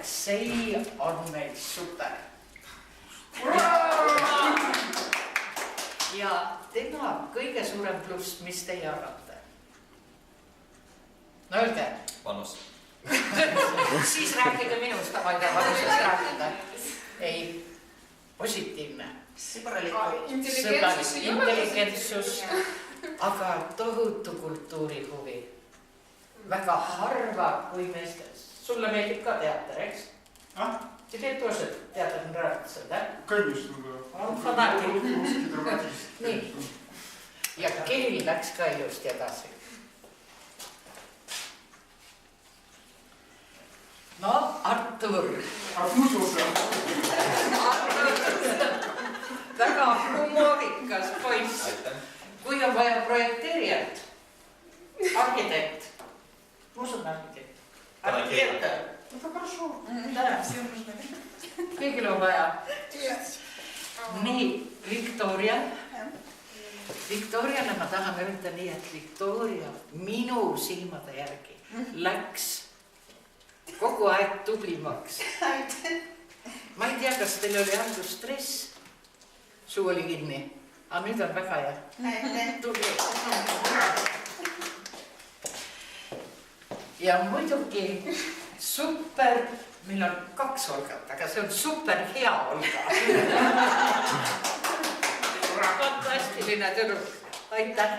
Aleksei on meil super. Ja tema kõige suurem pluss, mis teie arvate? No öelge. Vanus. Siis rääkige minust, ma ei tea vanusest rääkida. Ei, positiivne. Intelligentsus, aga tohutu kultuurihuvi. Väga harva, kui meestes. Sulle meeldib ka teater, eks? Тебе тоже театр нравится, да? Конечно, да. Он фанатик. Nii. Ja keel läks ka ilusti edasi. No, Artur. Väga humoorikas poiss. Kui on vaja projekteerijat, arhitekt. Muss on arhitekt. Arhitektor. Это хорошо. Да, все нужно. Kõigil on vaja. Nii, Victoria. Victoriale ma tahan öelda nii, et Victoria minu silmade järgi läks kogu aeg tublimaks. Ma ei tea, kas teil oli algul stress. Suu oli kinni. Aga nüüd on väga hea. Tubli. Ja muidugi super, meil on 2 Olgat, aga see on super hea Olga. Fantastiline tüdruk. Aitäh.